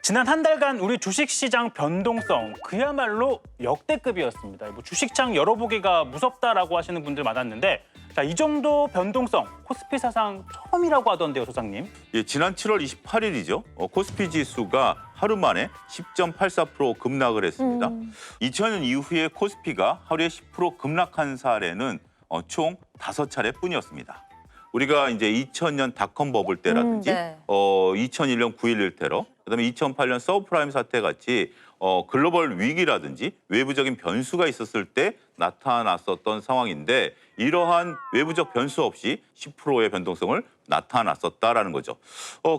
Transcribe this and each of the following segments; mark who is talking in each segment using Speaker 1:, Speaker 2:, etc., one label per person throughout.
Speaker 1: 지난 한 달간 우리 주식시장 변동성 그야말로 역대급이었습니다. 뭐 주식창 열어보기가 무섭다라고 하시는 분들 많았는데 자, 이 정도 변동성 코스피 사상 처음이라고 하던데요, 소장님.
Speaker 2: 예, 지난 7월 28일이죠. 코스피 지수가 하루 만에 10.84% 급락을 했습니다. 2000년 이후에 코스피가 하루에 10% 급락한 사례는 총 5차례뿐이었습니다. 우리가 이제 2000년 닷컴 버블 때라든지
Speaker 3: 네.
Speaker 2: 2001년 9.11 테러, 그다음에 2008년 서브프라임 사태 같이 글로벌 위기라든지 외부적인 변수가 있었을 때 나타났었던 상황인데 이러한 외부적 변수 없이 10%의 변동성을 나타났었다라는 거죠.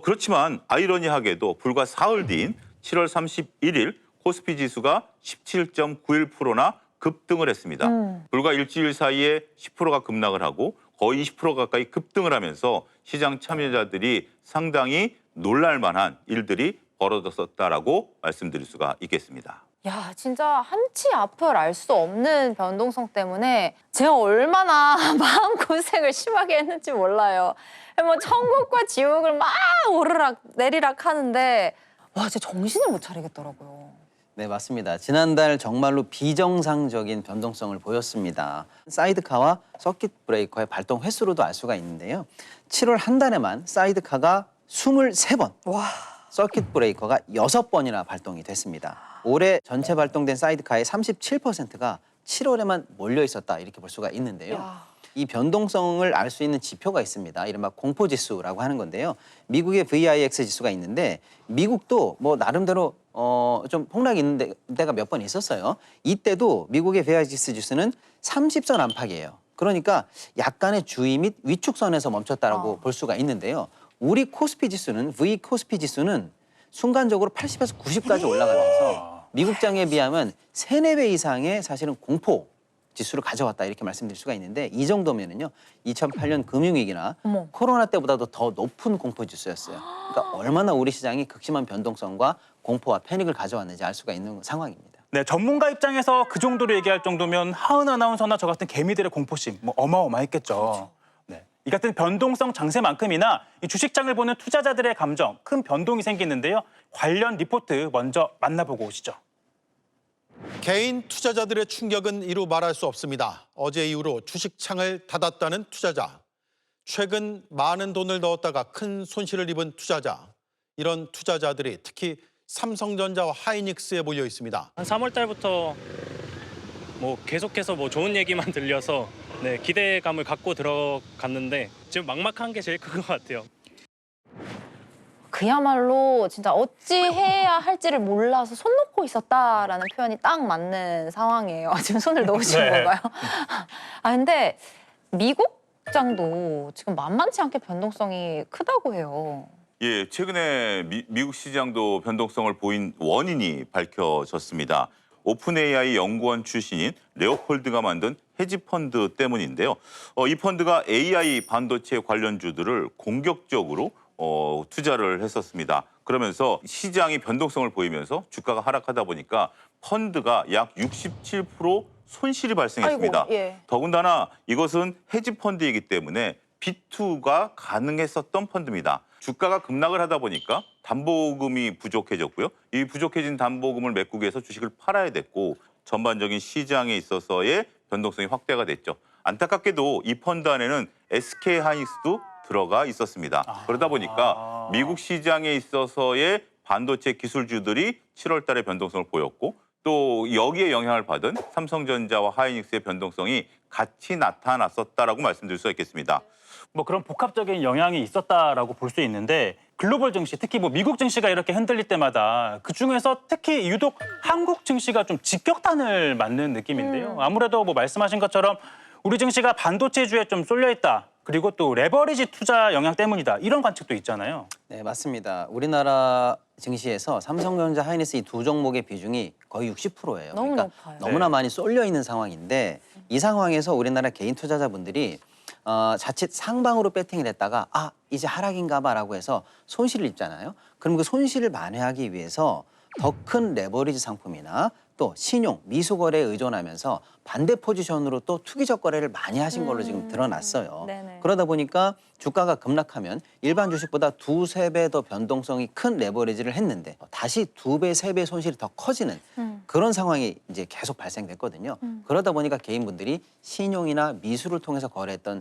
Speaker 2: 그렇지만 아이러니하게도 불과 사흘 뒤인 7월 31일 코스피 지수가 17.91%나 급등을 했습니다. 불과 일주일 사이에 10%가 급락을 하고 거의 20% 가까이 급등을 하면서 시장 참여자들이 상당히 놀랄만한 일들이 벌어졌었다라고 말씀드릴 수가 있겠습니다.
Speaker 3: 야, 진짜 한치 앞을 알 수 없는 변동성 때문에 제가 얼마나 마음고생을 심하게 했는지 몰라요. 뭐 천국과 지옥을 막 오르락 내리락 하는데 와, 진짜 정신을 못 차리겠더라고요.
Speaker 4: 네, 맞습니다. 지난달 정말로 비정상적인 변동성을 보였습니다. 사이드카와 서킷 브레이커의 발동 횟수로도 알 수가 있는데요. 7월 한 달에만 사이드카가 23번,
Speaker 3: 와.
Speaker 4: 서킷 브레이커가 6번이나 발동이 됐습니다. 올해 전체 발동된 사이드카의 37%가 7월에만 몰려 있었다 이렇게 볼 수가 있는데요.
Speaker 3: 야.
Speaker 4: 이 변동성을 알 수 있는 지표가 있습니다. 이른바 공포지수라고 하는 건데요. 미국의 VIX 지수가 있는데 미국도 뭐 나름대로 좀 폭락이 있는 데가 몇 번 있었어요. 이때도 미국의 VIX 지수는 30선 안팎이에요. 그러니까 약간의 주의 및 위축선에서 멈췄다라고 볼 수가 있는데요. 우리 코스피 지수는 코스피 지수는 순간적으로 80에서 90까지 올라가면서 미국장에 비하면 3, 4배 이상의 사실은 공포 지수를 가져왔다 이렇게 말씀드릴 수가 있는데 이 정도면은요 2008년 금융위기나
Speaker 3: 어머.
Speaker 4: 코로나 때보다도 더 높은 공포 지수였어요. 그러니까 얼마나 우리 시장이 극심한 변동성과 공포와 패닉을 가져왔는지 알 수가 있는 상황입니다.
Speaker 1: 네, 전문가 입장에서 그 정도로 얘기할 정도면 하은 아나운서나 저 같은 개미들의 공포심 뭐 어마어마했겠죠.
Speaker 3: 그렇죠.
Speaker 1: 네, 이 같은 변동성 장세만큼이나 이 주식장을 보는 투자자들의 감정 큰 변동이 생기는데요. 관련 리포트 먼저 만나보고 오시죠.
Speaker 5: 개인 투자자들의 충격은 이루 말할 수 없습니다. 어제 이후로 주식창을 닫았다는 투자자, 최근 많은 돈을 넣었다가 큰 손실을 입은 투자자, 이런 투자자들이 특히 삼성전자와 하이닉스에 몰려 있습니다.
Speaker 6: 한 3월 달부터 뭐 계속해서 뭐 좋은 얘기만 들려서 네, 기대감을 갖고 들어갔는데 지금 막막한 게 제일 큰 것 같아요.
Speaker 3: 그야말로 진짜 어찌해야 할지를 몰라서 손 놓고 있었다라는 표현이 딱 맞는 상황이에요. 지금 손을 놓으신
Speaker 1: 네.
Speaker 3: 건가요? 아, 근데 미국장도 지금 만만치 않게 변동성이 크다고 해요.
Speaker 2: 예, 최근에 미국 시장도 변동성을 보인 원인이 밝혀졌습니다. 오픈 AI 연구원 출신인 레오폴드가 만든 헤지펀드 때문인데요. 이 펀드가 AI 반도체 관련주들을 공격적으로 투자를 했었습니다. 그러면서 시장이 변동성을 보이면서 주가가 하락하다 보니까 펀드가 약 67% 손실이 발생했습니다.
Speaker 3: 아이고, 예.
Speaker 2: 더군다나 이것은 헤지 펀드이기 때문에 B2가 가능했었던 펀드입니다. 주가가 급락을 하다 보니까 담보금이 부족해졌고요. 이 부족해진 담보금을 메꾸기 위해서 주식을 팔아야 됐고 전반적인 시장에 있어서의 변동성이 확대가 됐죠. 안타깝게도 이 펀드 안에는 SK 하이닉스도 들어가 있었습니다. 그러다 보니까 미국 시장에 있어서의 반도체 기술주들이 7월 달에 변동성을 보였고 또 여기에 영향을 받은 삼성전자와 하이닉스의 변동성이 같이 나타났었다라고 말씀드릴 수 있겠습니다.
Speaker 1: 뭐 그런 복합적인 영향이 있었다라고 볼 수 있는데 글로벌 증시, 특히 뭐 미국 증시가 이렇게 흔들릴 때마다 그 중에서 특히 유독 한국 증시가 좀 직격탄을 맞는 느낌인데요. 아무래도 뭐 말씀하신 것처럼 우리 증시가 반도체주에 좀 쏠려 있다. 그리고 또 레버리지 투자 영향 때문이다. 이런 관측도 있잖아요.
Speaker 4: 네, 맞습니다. 우리나라 증시에서 삼성전자, 하이닉스 이 두 종목의 비중이 거의 60%예요.
Speaker 3: 너무
Speaker 4: 그러니까
Speaker 3: 높아요.
Speaker 4: 너무나
Speaker 1: 네.
Speaker 4: 많이 쏠려 있는 상황인데 이 상황에서 우리나라 개인 투자자분들이 자칫 상방으로 배팅을 했다가 이제 하락인가 봐라고 해서 손실을 입잖아요. 그럼 그 손실을 만회하기 위해서 더 큰 레버리지 상품이나 또 신용, 미수거래에 의존하면서 반대 포지션으로 또 투기적 거래를 많이 하신 걸로 지금 드러났어요.
Speaker 3: 네네.
Speaker 4: 그러다 보니까 주가가 급락하면 일반 주식보다 2~3배 더 변동성이 큰 레버리지를 했는데 다시 2배, 3배 손실이 더 커지는 그런 상황이 이제 계속 발생됐거든요. 그러다 보니까 개인분들이 신용이나 미수를 통해서 거래했던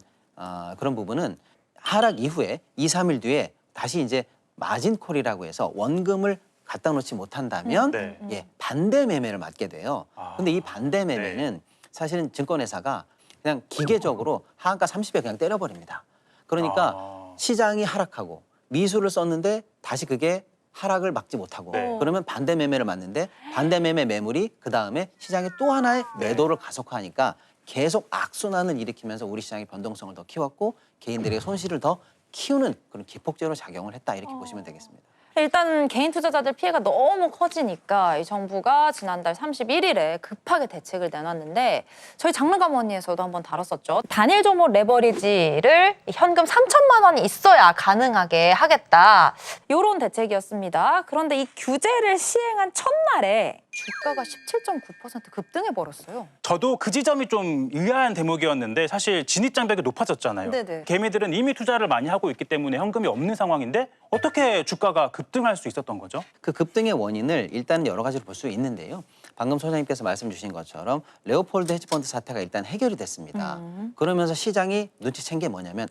Speaker 4: 그런 부분은 하락 이후에 2~3일 뒤에 다시 이제 마진콜이라고 해서 원금을 갖다 놓지 못한다면
Speaker 1: 네.
Speaker 4: 예, 반대 매매를 맞게 돼요. 근데 이 반대 매매는 사실은 증권회사가 그냥 기계적으로 하한가 30에 그냥 때려버립니다. 그러니까 시장이 하락하고 미수를 썼는데 다시 그게 하락을 막지 못하고
Speaker 1: 네.
Speaker 4: 그러면 반대 매매를 맞는데 반대 매매 매물이 그다음에 시장에 또 하나의 매도를 가속화하니까 계속 악순환을 일으키면서 우리 시장의 변동성을 더 키웠고 개인들의 손실을 더 키우는 그런 기폭제로 작용을 했다 이렇게 보시면 되겠습니다.
Speaker 3: 일단 개인 투자자들 피해가 너무 커지니까 이 정부가 지난달 31일에 급하게 대책을 내놨는데 저희 장르가머니에서도 한번 다뤘었죠. 단일 종목 레버리지를 현금 3천만 원이 있어야 가능하게 하겠다. 이런 대책이었습니다. 그런데 이 규제를 시행한 첫날에 주가가 17.9% 급등해 버렸어요.
Speaker 1: 저도 그 지점이 좀 의아한 대목이었는데 사실 진입장벽이 높아졌잖아요.
Speaker 3: 네네.
Speaker 1: 개미들은 이미 투자를 많이 하고 있기 때문에 현금이 없는 상황인데 어떻게 주가가 급등할 수 있었던 거죠?
Speaker 4: 그 급등의 원인을 일단 여러 가지로 볼 수 있는데요. 방금 소장님께서 말씀 주신 것처럼 레오폴드 헤지펀드 사태가 일단 해결이 됐습니다. 그러면서 시장이 눈치챈 게 뭐냐면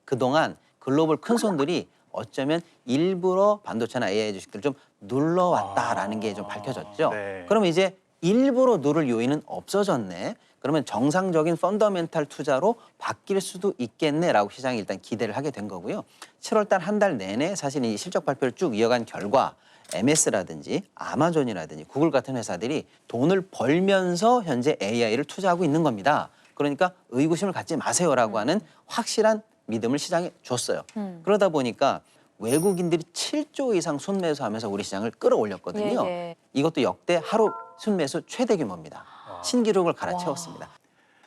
Speaker 4: 그동안 글로벌 큰 손들이 어쩌면 일부러 반도체나 AI 주식들을 좀 눌러왔다라는 게 좀 밝혀졌죠.
Speaker 1: 네.
Speaker 4: 그러면 이제 일부러 누를 요인은 없어졌네. 그러면 정상적인 펀더멘탈 투자로 바뀔 수도 있겠네라고 시장이 일단 기대를 하게 된 거고요. 7월 달 한 달 내내 사실 이 실적 발표를 쭉 이어간 결과 MS라든지 아마존이라든지 구글 같은 회사들이 돈을 벌면서 현재 AI를 투자하고 있는 겁니다. 그러니까 의구심을 갖지 마세요라고 하는 확실한 믿음을 시장에 줬어요. 그러다 보니까 외국인들이 7조 이상 순매수하면서 우리 시장을 끌어올렸거든요.
Speaker 3: 예.
Speaker 4: 이것도 역대 하루 순매수 최대 규모입니다. 신기록을 갈아채웠습니다.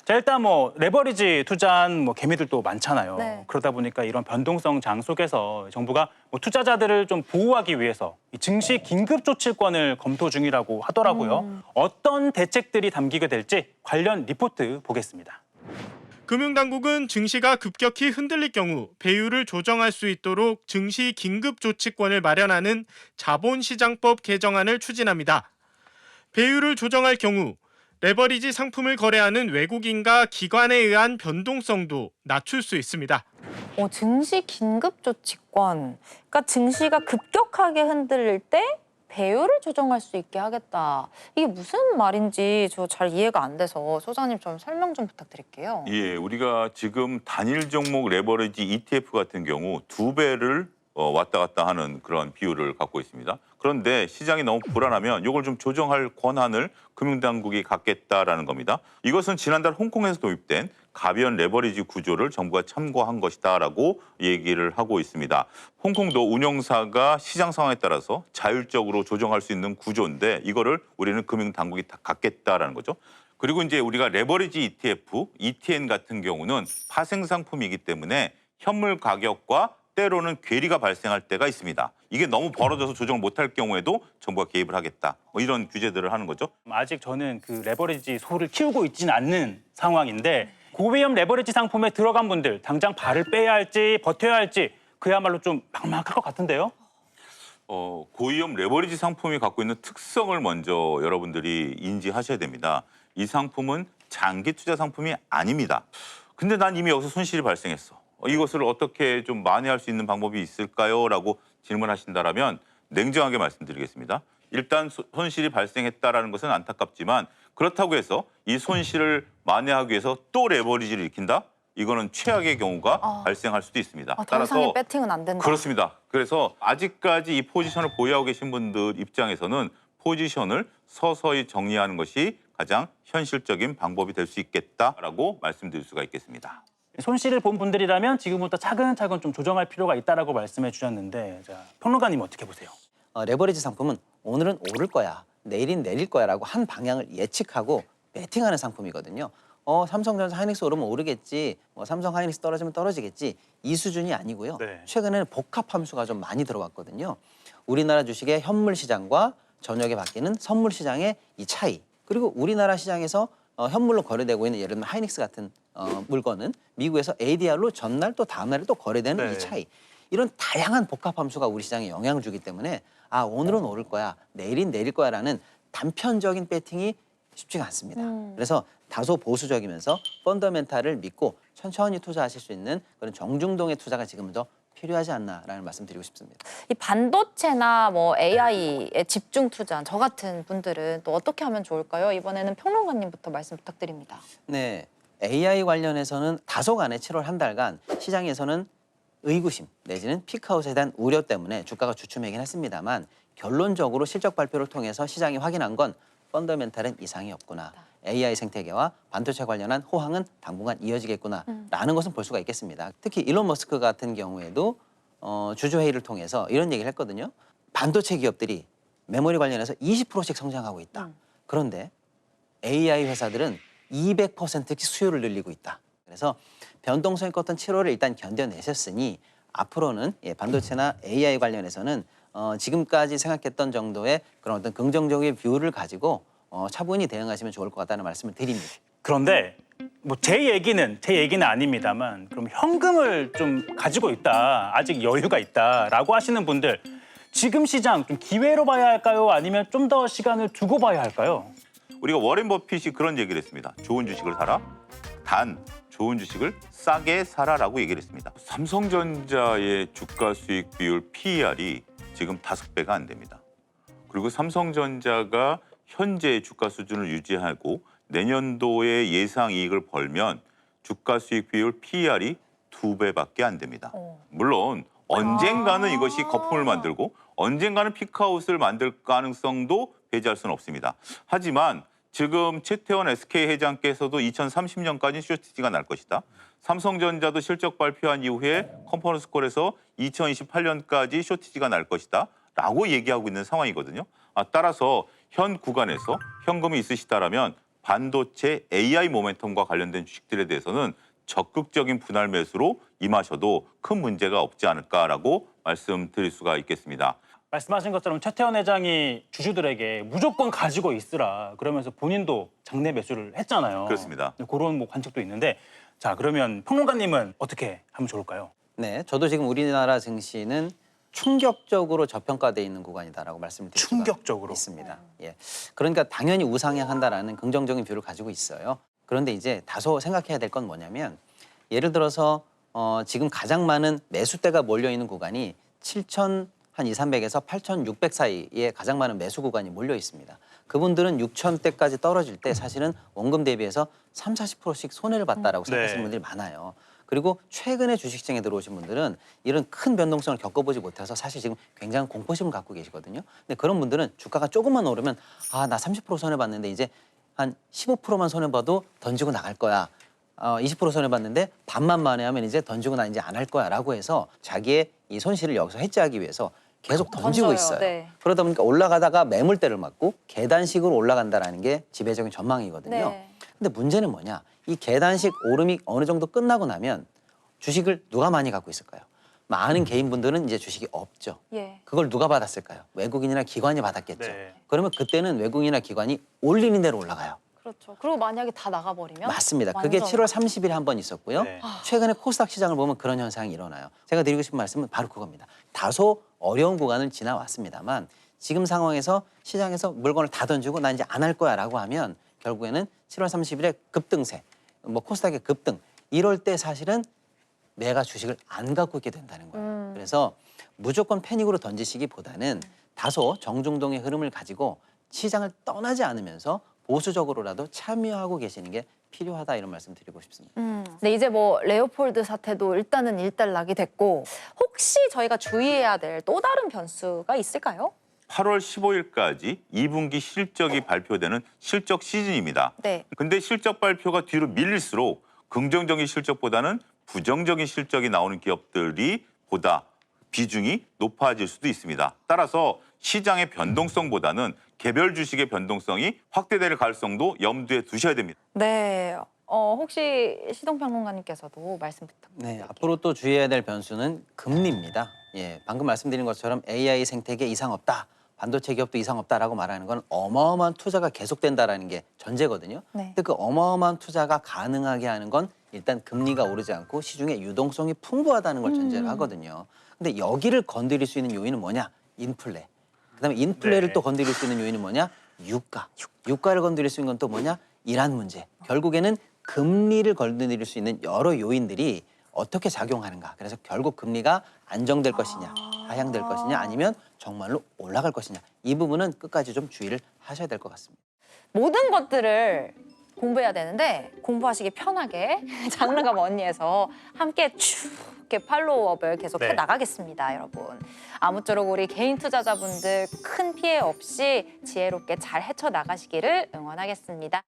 Speaker 1: 자, 일단 뭐 레버리지 투자한 뭐 개미들도 많잖아요.
Speaker 3: 네.
Speaker 1: 그러다 보니까 이런 변동성 장 속에서 정부가 뭐 투자자들을 좀 보호하기 위해서 이 증시 긴급 조치권을 검토 중이라고 하더라고요. 어떤 대책들이 담기게 될지 관련 리포트 보겠습니다.
Speaker 7: 금융당국은 증시가 급격히 흔들릴 경우 배율을 조정할 수 있도록 증시 긴급 조치권을 마련하는 자본시장법 개정안을 추진합니다. 배율을 조정할 경우 레버리지 상품을 거래하는 외국인과 기관에 의한 변동성도 낮출 수 있습니다.
Speaker 3: 증시 긴급 조치권. 그러니까 증시가 급격하게 흔들릴 때 배율을 조정할 수 있게 하겠다. 이게 무슨 말인지 저 잘 이해가 안 돼서 소장님 좀 설명 좀 부탁드릴게요.
Speaker 2: 예, 우리가 지금 단일 종목 레버리지 ETF 같은 경우 2배를 왔다 갔다 하는 그런 비율을 갖고 있습니다. 그런데 시장이 너무 불안하면 이걸 좀 조정할 권한을 금융당국이 갖겠다라는 겁니다. 이것은 지난달 홍콩에서 도입된 가변 레버리지 구조를 정부가 참고한 것이다라고 얘기를 하고 있습니다. 홍콩도 운영사가 시장 상황에 따라서 자율적으로 조정할 수 있는 구조인데 이거를 우리는 금융당국이 다 갖겠다라는 거죠. 그리고 이제 우리가 레버리지 ETF, ETN 같은 경우는 파생 상품이기 때문에 현물 가격과 때로는 괴리가 발생할 때가 있습니다. 이게 너무 벌어져서 조정을 못할 경우에도 정부가 개입을 하겠다. 뭐 이런 규제들을 하는 거죠.
Speaker 1: 아직 저는 그 레버리지 소를 키우고 있지는 않는 상황인데 고위험 레버리지 상품에 들어간 분들 당장 발을 빼야 할지 버텨야 할지 그야말로 좀 막막할 것 같은데요.
Speaker 2: 고위험 레버리지 상품이 갖고 있는 특성을 먼저 여러분들이 인지하셔야 됩니다. 이 상품은 장기 투자 상품이 아닙니다. 근데 난 이미 여기서 손실이 발생했어. 이것을 어떻게 좀 만회할 수 있는 방법이 있을까요? 라고 질문하신다면 냉정하게 말씀드리겠습니다. 일단 손실이 발생했다라는 것은 안타깝지만 그렇다고 해서 이 손실을 만회하기 위해서 또 레버리지를 일으킨다? 이거는 최악의 경우가 발생할 수도 있습니다.
Speaker 3: 더 이상의 배팅은 안 된다.
Speaker 2: 그렇습니다. 그래서 아직까지 이 포지션을 보유하고 계신 분들 입장에서는 포지션을 서서히 정리하는 것이 가장 현실적인 방법이 될 수 있겠다라고 말씀드릴 수가 있겠습니다.
Speaker 1: 손실을 본 분들이라면 지금부터 차근차근 좀 조정할 필요가 있다라고 말씀해 주셨는데 자, 평론가님 어떻게 보세요?
Speaker 4: 레버리지 상품은 오늘은 오를 거야, 내일은 내릴 거야라고 한 방향을 예측하고 베팅하는 상품이거든요. 삼성전자 하이닉스 오르면 오르겠지, 삼성 하이닉스 떨어지면 떨어지겠지 이 수준이 아니고요.
Speaker 1: 네.
Speaker 4: 최근에는 복합 함수가 좀 많이 들어왔거든요. 우리나라 주식의 현물 시장과 저녁에 바뀌는 선물 시장의 이 차이, 그리고 우리나라 시장에서 현물로 거래되고 있는 예를 들면 하이닉스 같은 물건은 미국에서 ADR로 전날 또 다음날에 또 거래되는
Speaker 1: 네.
Speaker 4: 이 차이, 이런 다양한 복합 함수가 우리 시장에 영향을 주기 때문에 아 오늘은 오를 거야, 내일은 내릴 거야라는 단편적인 배팅이 쉽지가 않습니다. 그래서 다소 보수적이면서 펀더멘탈을 믿고 천천히 투자하실 수 있는 그런 정중동의 투자가 지금 더 필요하지 않나라는 말씀드리고 싶습니다.
Speaker 3: 이 반도체나 뭐 AI에 집중 투자한 저 같은 분들은 또 어떻게 하면 좋을까요? 이번에는 평론가님부터 말씀 부탁드립니다.
Speaker 4: 네, AI 관련해서는 다소간의 7월 한 달간 시장에서는 의구심 내지는 피크아웃에 대한 우려 때문에 주가가 주춤하긴 했습니다만 결론적으로 실적 발표를 통해서 시장이 확인한 건 펀더멘탈은 이상이 없구나. AI 생태계와 반도체 관련한 호황은 당분간 이어지겠구나라는 것은 볼 수가 있겠습니다. 특히 일론 머스크 같은 경우에도 주주회의를 통해서 이런 얘기를 했거든요. 반도체 기업들이 메모리 관련해서 20%씩 성장하고 있다. 그런데 AI 회사들은 200%씩 수요를 늘리고 있다. 그래서 변동성이 컸던 7월을 일단 견뎌내셨으니 앞으로는 반도체나 AI 관련해서는 지금까지 생각했던 정도의 그런 어떤 긍정적인 뷰를 가지고 차분히 대응하시면 좋을 것 같다는 말씀을 드립니다.
Speaker 1: 그런데 뭐 제 얘기는 아닙니다만 그럼 현금을 좀 가지고 있다, 아직 여유가 있다라고 하시는 분들 지금 시장 좀 기회로 봐야 할까요? 아니면 좀 더 시간을 두고 봐야 할까요?
Speaker 2: 우리가 워렌 버핏이 그런 얘기를 했습니다. 좋은 주식을 사라. 단 좋은 주식을 싸게 사라라고 얘기를 했습니다. 삼성전자의 주가 수익 비율 PER이 지금 5배가 안 됩니다. 그리고 삼성전자가 현재 주가 수준을 유지하고 내년도에 예상 이익을 벌면 주가 수익 비율 PER이 2배밖에 안 됩니다. 물론 언젠가는 이것이 거품을 만들고 언젠가는 피크아웃을 만들 가능성도 배제할 수는 없습니다. 하지만 지금 최태원 SK 회장께서도 2030년까지 쇼티지가 날 것이다. 삼성전자도 실적 발표한 이후에 컨퍼런스 콜에서 2028년까지 쇼티지가 날 것이다. 라고 얘기하고 있는 상황이거든요. 따라서 현 구간에서 현금이 있으시다라면 반도체 AI 모멘텀과 관련된 주식들에 대해서는 적극적인 분할 매수로 임하셔도 큰 문제가 없지 않을까라고 말씀드릴 수가 있겠습니다.
Speaker 1: 말씀하신 것처럼 최태원 회장이 주주들에게 무조건 가지고 있으라 그러면서 본인도 장내 매수를 했잖아요.
Speaker 2: 그렇습니다.
Speaker 1: 그런 뭐 관측도 있는데 자 그러면 평론가님은 어떻게 하면 좋을까요?
Speaker 4: 네, 저도 지금 우리나라 증시는 충격적으로 저평가돼 있는 구간이다라고 말씀을 드릴 수가
Speaker 1: 충격적으로.
Speaker 4: 있습니다. 예, 그러니까 당연히 우상향한다라는 긍정적인 뷰를 가지고 있어요. 그런데 이제 다소 생각해야 될 건 뭐냐면 예를 들어서 지금 가장 많은 매수대가 몰려 있는 구간이 7,200에서 8,600 사이에 가장 많은 매수 구간이 몰려 있습니다. 그분들은 6,000대까지 떨어질 때 사실은 원금 대비해서 30~40%씩 손해를 봤다라고 생각하시는 분들이 많아요. 그리고 최근에 주식시장에 들어오신 분들은 이런 큰 변동성을 겪어보지 못해서 사실 지금 굉장한 공포심을 갖고 계시거든요. 근데 그런 분들은 주가가 조금만 오르면 아, 나 30% 손해봤는데 이제 한 15%만 손해봐도 던지고 나갈 거야. 20% 손해봤는데 반만 만회하면 이제 던지고 나 이제 안 할 거야 라고 해서 자기의 이 손실을 여기서 해지하기 위해서 계속 던지고
Speaker 3: 던져요.
Speaker 4: 있어요.
Speaker 3: 네.
Speaker 4: 그러다 보니까 올라가다가 매물대를 맞고 계단식으로 올라간다라는 게 지배적인 전망이거든요.
Speaker 3: 네.
Speaker 4: 근데 문제는 뭐냐? 이 계단식 오름이 어느 정도 끝나고 나면 주식을 누가 많이 갖고 있을까요? 많은 개인분들은 이제 주식이 없죠.
Speaker 3: 예.
Speaker 4: 그걸 누가 받았을까요? 외국인이나 기관이 받았겠죠.
Speaker 1: 네.
Speaker 4: 그러면 그때는 외국인이나 기관이 올리는 대로 올라가요.
Speaker 3: 그렇죠. 그리고 만약에 다 나가버리면
Speaker 4: 맞습니다. 그게
Speaker 3: 완전
Speaker 4: 7월 30일에 한 번 있었고요.
Speaker 1: 네.
Speaker 4: 최근에 코스닥 시장을 보면 그런 현상이 일어나요. 제가 드리고 싶은 말씀은 바로 그겁니다. 다소 어려운 구간을 지나왔습니다만 지금 상황에서 시장에서 물건을 다 던지고 나 이제 안 할 거야라고 하면 결국에는 7월 30일에 급등세, 뭐 코스닥의 급등 이럴 때 사실은 내가 주식을 안 갖고 있게 된다는 거예요. 그래서 무조건 패닉으로 던지시기보다는 다소 정중동의 흐름을 가지고 시장을 떠나지 않으면서 보수적으로라도 참여하고 계시는 게 필요하다 이런 말씀 드리고 싶습니다.
Speaker 3: 네, 이제 뭐 레오폴드 사태도 일단은 일단락이 됐고 혹시 저희가 주의해야 될 또 다른 변수가 있을까요?
Speaker 2: 8월 15일까지 2분기 실적이 발표되는 실적 시즌입니다.
Speaker 3: 네.
Speaker 2: 근데 실적 발표가 뒤로 밀릴수록 긍정적인 실적보다는 부정적인 실적이 나오는 기업들이 보다 비중이 높아질 수도 있습니다. 따라서 시장의 변동성보다는 개별 주식의 변동성이 확대될 가능성도 염두에 두셔야 됩니다.
Speaker 3: 네. 혹시 시동평론가님께서도 말씀 부탁드립니다.
Speaker 4: 네, 앞으로 또 주의해야 될 변수는 금리입니다. 예, 방금 말씀드린 것처럼 AI 생태계 이상 없다. 반도체 기업도 이상 없다라고 말하는 건 어마어마한 투자가 계속된다라는 게 전제거든요.
Speaker 3: 네.
Speaker 4: 근데 그 어마어마한 투자가 가능하게 하는 건 일단 금리가 오르지 않고 시중에 유동성이 풍부하다는 걸 전제로 하거든요. 근데 여기를 건드릴 수 있는 요인은 뭐냐? 인플레. 그다음에 인플레를
Speaker 1: 네.
Speaker 4: 또 건드릴 수 있는 요인은 뭐냐? 유가. 유가를 건드릴 수 있는 건 또 뭐냐? 이란 문제. 결국에는 금리를 건드릴 수 있는 여러 요인들이 어떻게 작용하는가. 그래서 결국 금리가 안정될 것이냐, 하향될 것이냐, 아니면 정말로 올라갈 것이냐. 이 부분은 끝까지 좀 주의를 하셔야 될 것 같습니다.
Speaker 3: 모든 것들을 공부해야 되는데 공부하시기 편하게 장르감 언니에서 함께 쭉 이렇게 팔로우업을 계속
Speaker 1: 네.
Speaker 3: 해 나가겠습니다, 여러분. 아무쪼록 우리 개인 투자자분들 큰 피해 없이 지혜롭게 잘 헤쳐 나가시기를 응원하겠습니다.